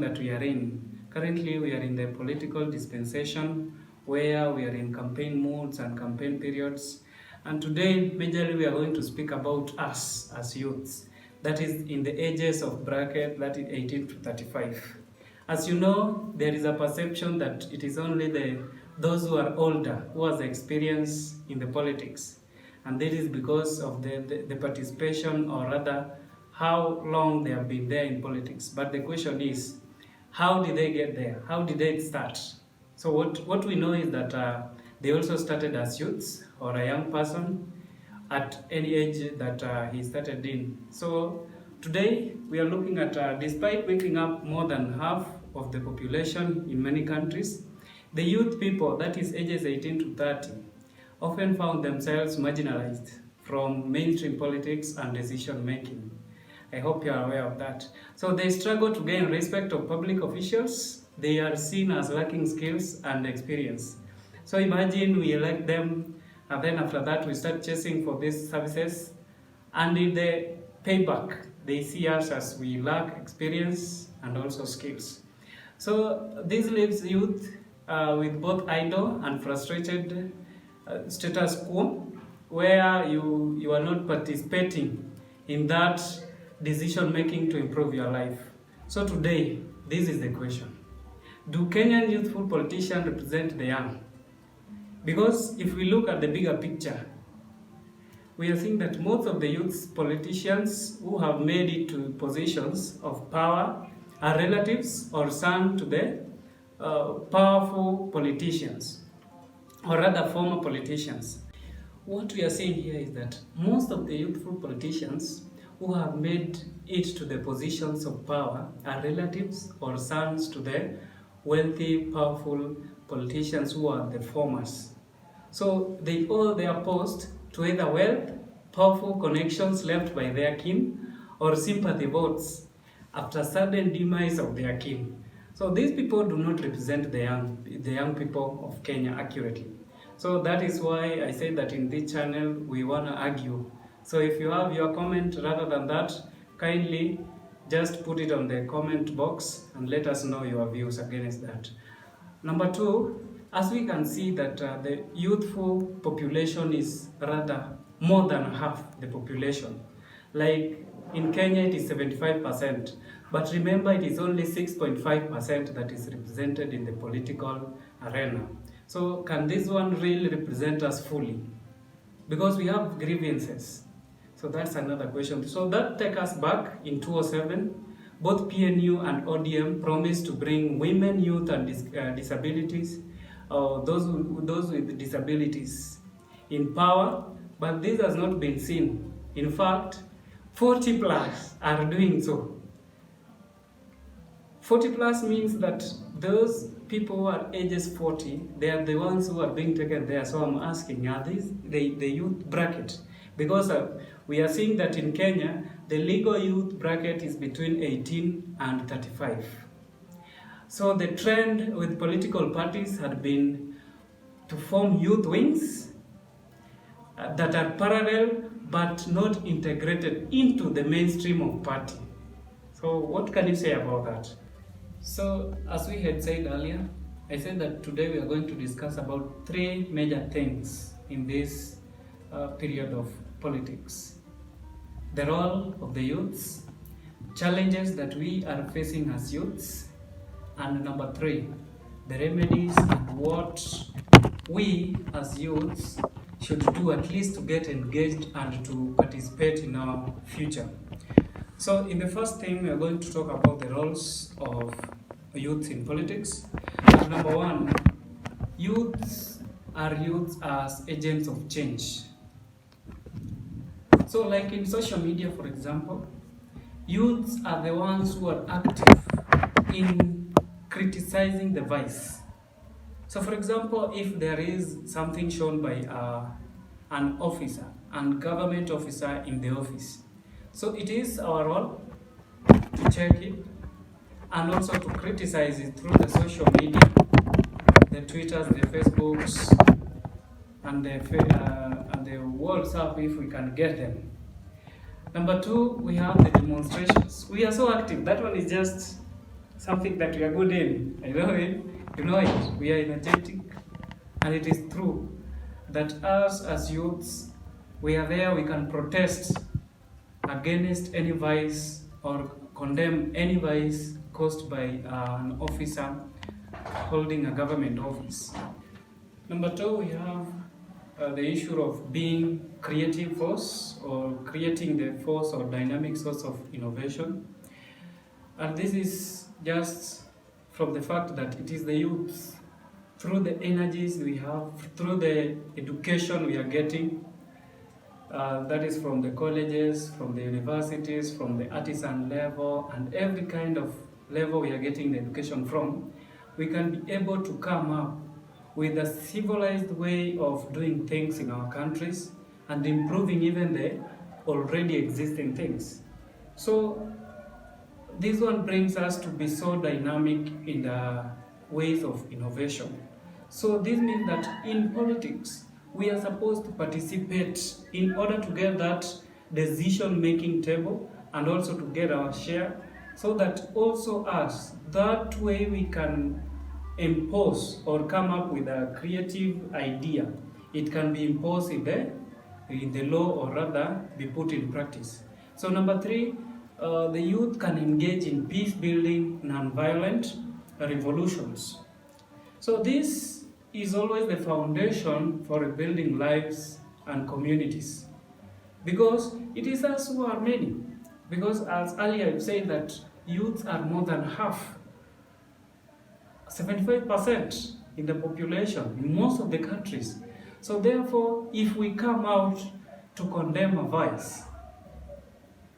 that we are in. Currently, we are in the political dispensation where we are in campaign modes and campaign periods. And today, majorly, we are going to speak about us as youths. That is in the ages of bracket, that is 18 to 35. As you know, there is a perception that it is only those who are older who has experience in the politics. And this is because of the participation, or rather, how long they have been there in politics. But the question is, how did they get there? How did they start? So what we know is that they also started as youths or a young person at any age that he started in. So today we are looking at, despite making up more than half of the population in many countries, the youth people, that is ages 18 to 30, often found themselves marginalized from mainstream politics and decision making. I hope you are aware of that. So they struggle to gain respect of public officials. They are seen as lacking skills and experience. So imagine we elect them, and then after that we start chasing for these services, and in the payback, they see us as we lack experience and also skills. So this leaves youth with both idle and frustrated status quo, where you are not participating in that decision making to improve your life. So today, this is the question. Do Kenyan youthful politicians represent the young? Because if we look at the bigger picture, we are seeing that most of the youth politicians who have made it to positions of power are relatives or sons to the powerful politicians, or rather former politicians. What we are seeing here is that most of the youthful politicians who have made it to the positions of power are relatives or sons to the wealthy, powerful politicians who are the formers. So they owe their post to either wealth, powerful connections left by their kin, or sympathy votes after sudden demise of their kin. So these people do not represent the young people of Kenya accurately. So that is why I say that in this channel we want to argue. So if you have your comment rather than that, kindly just put it on the comment box and let us know your views against that. Number two, as we can see that the youthful population is rather more than half the population. Like in Kenya it is 75%, but remember it is only 6.5% that is represented in the political arena. So can this one really represent us fully? Because we have grievances. So that's another question. So that takes us back in 2007. Both PNU and ODM promised to bring women, youth, and disabilities, those with disabilities, in power, but this has not been seen. In fact, 40 plus are doing so. 40 plus means that those people who are ages 40, they are the ones who are being taken there. So I'm asking, are these the youth bracket? Because we are seeing that in Kenya, the legal youth bracket is between 18 and 35. So the trend with political parties had been to form youth wings that are parallel but not integrated into the mainstream of party. So what can you say about that? So as we had said earlier, I said that today we are going to discuss about three major things in this period of politics. The role of the youths, challenges that we are facing as youths, and number three, the remedies and what we as youths should do at least to get engaged and to participate in our future. So in the first thing, we are going to talk about the roles of youth in politics. And number one, youths are used as agents of change. So like in social media, for example, youths are the ones who are active in criticizing the vice. So for example, if there is something shown by an officer, and government officer in the office, so it is our role to check it and also to criticize it through the social media, the Twitters, the Facebooks, and the WhatsApp if we can get them. Number two, we have the demonstrations. We are so active. That one is just something that we are good in. I know it. You know it. We are energetic. And it is true that us as youths, we are there, we can protest against any vice or condemn any vice caused by an officer holding a government office. Number two, we have the issue of being creative force or creating the force or dynamic source of innovation. And this is just from the fact that it is the youth, through the energies we have, through the education we are getting, that is from the colleges, from the universities, from the artisan level, and every kind of level we are getting the education from, we can be able to come up with a civilized way of doing things in our countries and improving even the already existing things. So this one brings us to be so dynamic in the ways of innovation. So this means that in politics, we are supposed to participate in order to get that decision-making table and also to get our share, so that also us, that way we can impose or come up with a creative idea. It can be imposed in the law, or rather be put in practice. So number three, the youth can engage in peace-building, non-violent revolutions. So this is always the foundation for rebuilding lives and communities, because it is us who are many. Because as earlier I've said that youths are more than half, 75% in the population in most of the countries. So therefore, if we come out to condemn a vice,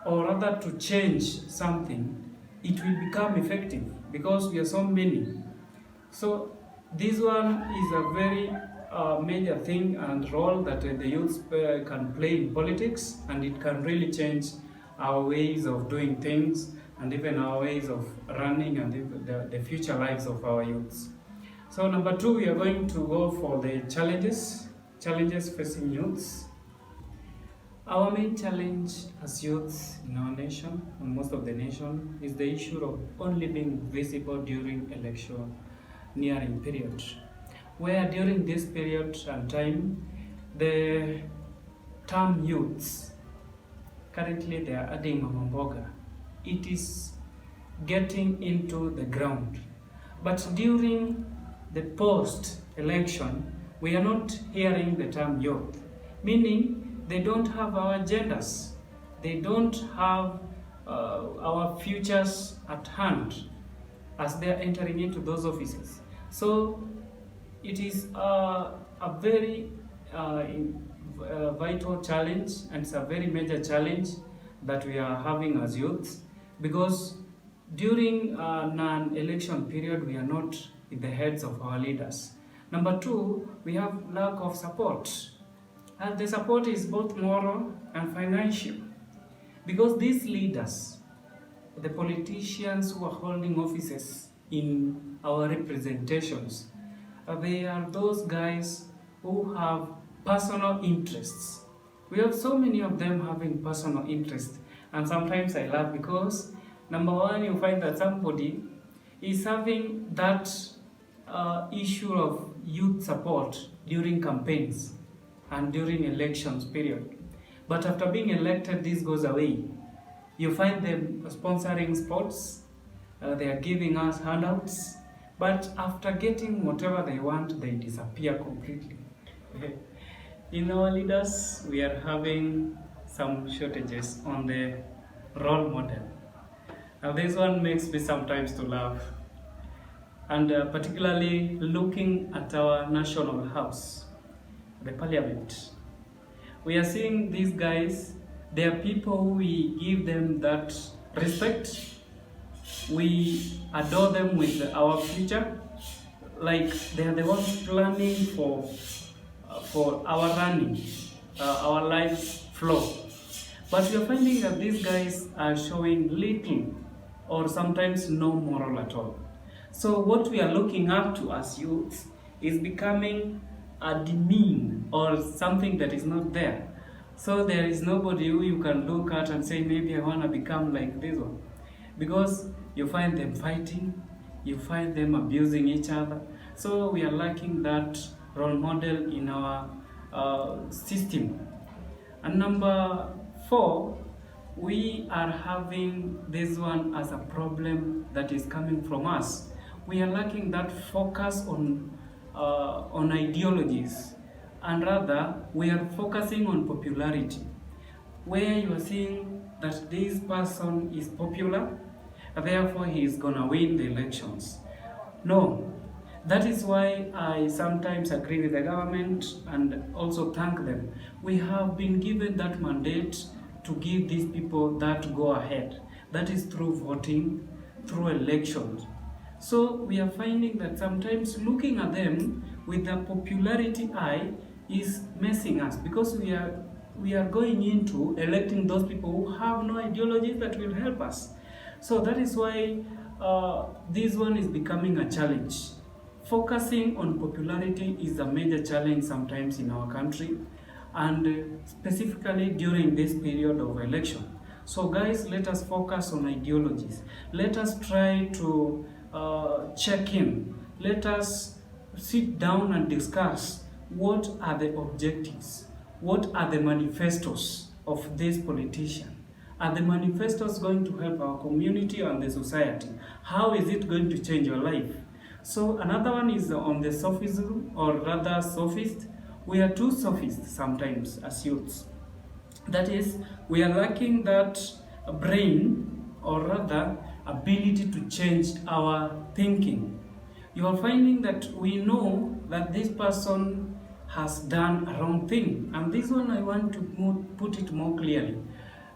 or rather to change something, it will become effective because we are so many. So this one is a very major thing and role that the youth can play in politics, and it can really change our ways of doing things and even our ways of running and the future lives of our youths. So number two, we are going to go for the challenges facing youths. Our main challenge as youths in our nation, and most of the nation, is the issue of only being visible during election nearing period, where during this period and time, the term youths, currently they are adding Mama Mboga. It is getting into the ground. But during the post-election, we are not hearing the term youth, meaning they don't have our agendas, they don't have our futures at hand as they are entering into those offices. So it is a very vital challenge, and it's a very major challenge that we are having as youths, because during non-election period, we are not in the heads of our leaders. Number two, we have lack of support. And the support is both moral and financial, because these leaders, the politicians who are holding offices in our representations, they are those guys who have personal interests. We have so many of them having personal interests, and sometimes I laugh because number one, you find that somebody is having that issue of youth support during campaigns and during elections period, but after being elected, this goes away. You find them sponsoring sports, they are giving us handouts, but after getting whatever they want, they disappear completely. In our leaders, we are having some shortages on the role model. Now this one makes me sometimes to laugh, and particularly looking at our national house, the parliament. We are seeing these guys, they are people who we give them that respect, we adore them with our future, like they are the ones planning for our running, our life flow. But we are finding that these guys are showing little or sometimes no moral at all. So what we are looking up to as youth is becoming a demean or something that is not there. So there is nobody who you can look at and say, maybe I want to become like this one. Because you find them fighting, you find them abusing each other. So we are lacking that role model in our system. And number 4, we are having this one as a problem that is coming from us. We are lacking that focus on ideologies, and rather we are focusing on popularity, where you are seeing that this person is popular, therefore he is gonna win the elections. No, that is why I sometimes agree with the government and also thank them. We have been given that mandate to give these people that go ahead. That is through voting, through elections. So we are finding that sometimes looking at them with the popularity eye is messing us, because we are going into electing those people who have no ideologies that will help us. So that is why this one is becoming a challenge. Focusing on popularity is a major challenge sometimes in our country, and specifically during this period of election. So guys, let us focus on ideologies. Let us try to check in. Let us sit down and discuss what are the objectives, what are the manifestos of this politician. Are the manifestos going to help our community and the society? How is it going to change your life? So another one is on the sophism, or rather sophist. We are too sophist sometimes as youths. That is, we are lacking that brain, or rather ability to change our thinking. You are finding that we know that this person has done a wrong thing, and this one I want to put it more clearly.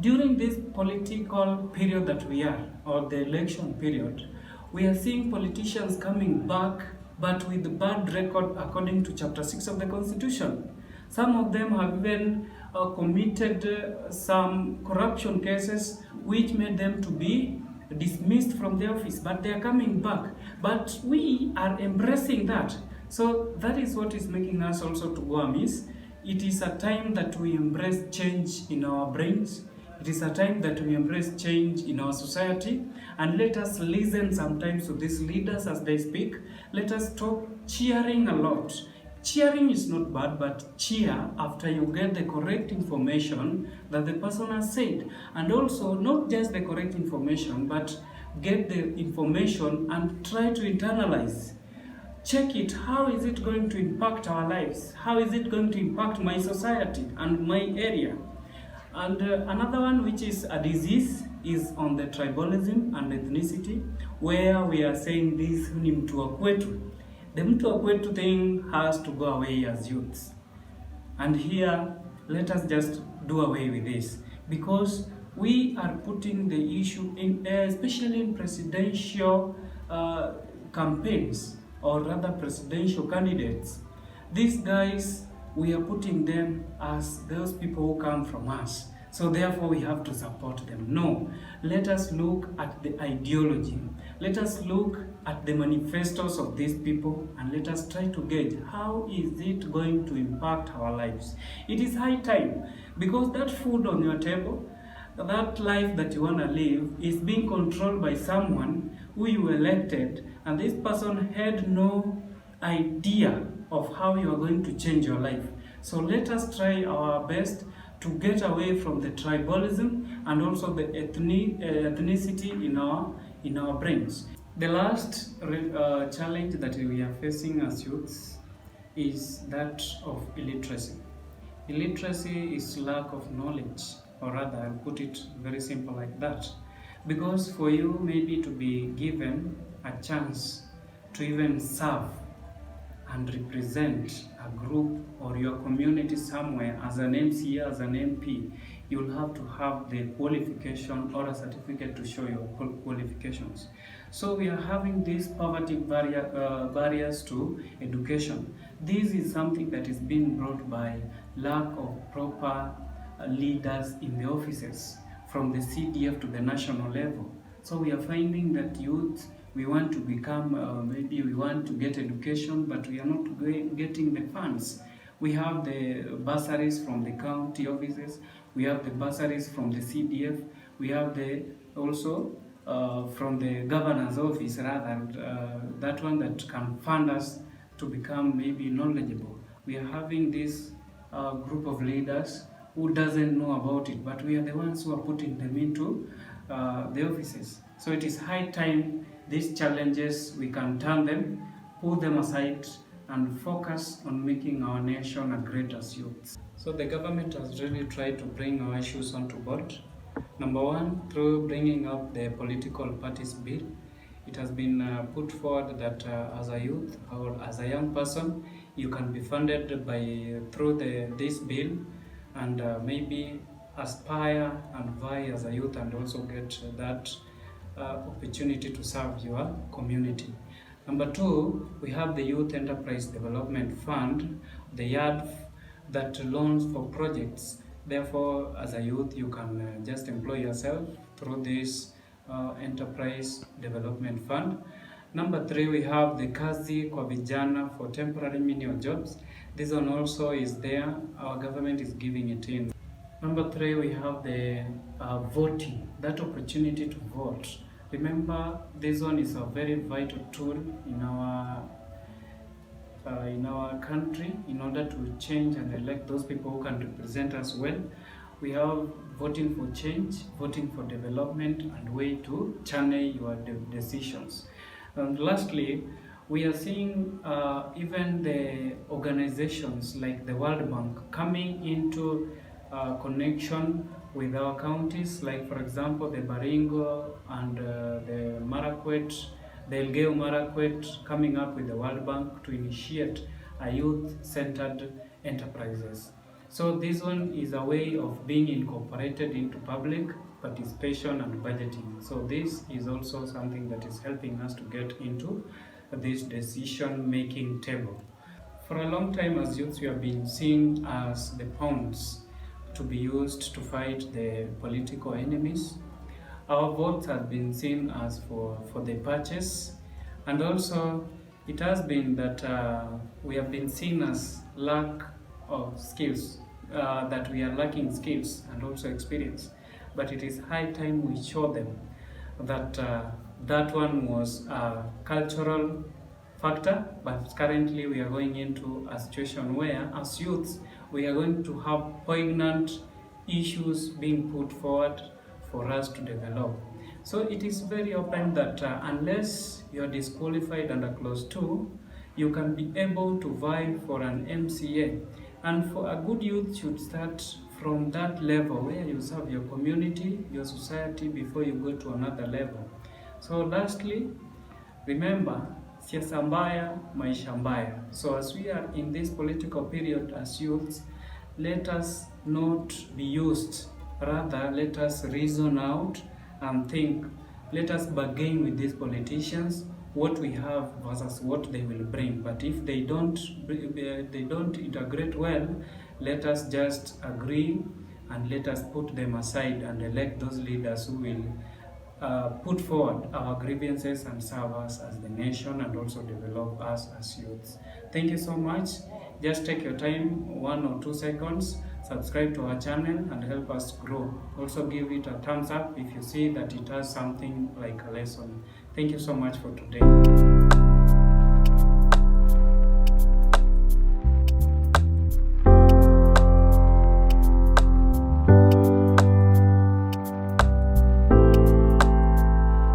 During this political period that we are, or the election period, we are seeing politicians coming back, but with the bad record according to Chapter 6 of the Constitution. Some of them have even committed some corruption cases which made them to be dismissed from the office, but they are coming back. But we are embracing that. So that is what is making us also to go amiss. It is a time that we embrace change in our brains. It is a time that we embrace change in our society, and let us listen sometimes to these leaders as they speak. Let us stop cheering a lot. Cheering is not bad, but cheer after you get the correct information that the person has said. And also, not just the correct information, but get the information and try to internalize. Check it. How is it going to impact our lives? How is it going to impact my society and my area? And another one, which is a disease, is on the tribalism and ethnicity, where we are saying this ni mtu wa kwetu. The mtu wa kwetu thing has to go away as youths. And here, let us just do away with this, because we are putting the issue in, especially in presidential campaigns, or rather presidential candidates. These guys, we are putting them as those people who come from us. So therefore we have to support them. No, let us look at the ideology. Let us look at the manifestos of these people, and let us try to gauge how is it going to impact our lives. It is high time, because that food on your table, that life that you want to live, is being controlled by someone who you elected, and this person had no idea of how you are going to change your life. So let us try our best to get away from the tribalism and also the ethnicity in our brains. The last challenge that we are facing as youths is that of illiteracy. Illiteracy is lack of knowledge, or rather, I'll put it very simple like that. Because for you maybe to be given a chance to even serve and represent a group or your community somewhere as an MCA, as an MP, you'll have to have the qualification or a certificate to show your qualifications. So we are having these poverty barriers to education. This is something that is being brought by lack of proper leaders in the offices, from the CDF to the national level. So we are finding that youth, we want to become, maybe we want to get education, but we are not getting the funds. We have the bursaries from the county offices, we have the bursaries from the CDF, we have the also from the governor's office, rather, that one that can fund us to become maybe knowledgeable. We are having this group of leaders who doesn't know about it, but we are the ones who are putting them into the offices. So it is high time these challenges, we can turn them, put them aside, and focus on making our nation a greater youth. So the government has really tried to bring our issues onto board. Number one, through bringing up the political parties bill. It has been put forward that as a youth or as a young person, you can be funded through this bill, and maybe aspire and vie as a youth and also get that opportunity to serve your community. Number two, we have the Youth Enterprise Development Fund, the YAD, that loans for projects. Therefore, as a youth, you can just employ yourself through this Enterprise Development Fund. Number three, we have the Kazi kwa Vijana for temporary menial jobs. This one also is there. Our government is giving it in. Number three, we have the voting, that opportunity to vote. Remember, this one is a very vital tool in our country in order to change and elect those people who can represent us well. We have voting for change, voting for development, and way to channel your decisions. And lastly, we are seeing even the organizations like the World Bank coming into connection with our counties, like for example the Baringo and the Marakwet, the Elgeyo Marakwet, coming up with the World Bank to initiate a youth-centered enterprises. So this one is a way of being incorporated into public participation and budgeting. So this is also something that is helping us to get into this decision-making table. For a long time as youths, we have been seen as the pawns to be used to fight the political enemies. Our votes have been seen as for the purchase, and also it has been that we have been seen as lack of skills, that we are lacking skills and also experience. But it is high time we show them that that one was a cultural factor, but currently we are going into a situation where as youths we are going to have poignant issues being put forward for us to develop. So it is very open that unless you are disqualified under clause 2, you can be able to vie for an MCA. And for a good youth should start from that level where you serve your community, your society, before you go to another level. So lastly, remember, siasa mbaya, maisha mbaya. So as we are in this political period as youths, let us not be used. Rather, let us reason out and think. Let us bargain with these politicians what we have versus what they will bring. But if they don't integrate well, let us just agree and let us put them aside and elect those leaders who will put forward our grievances and serve us as the nation and also develop us as youths. Thank you so much. Just take your time, 1 or 2 seconds, subscribe to our channel and help us grow. Also give it a thumbs up if you see that it has something like a lesson. Thank you so much for today.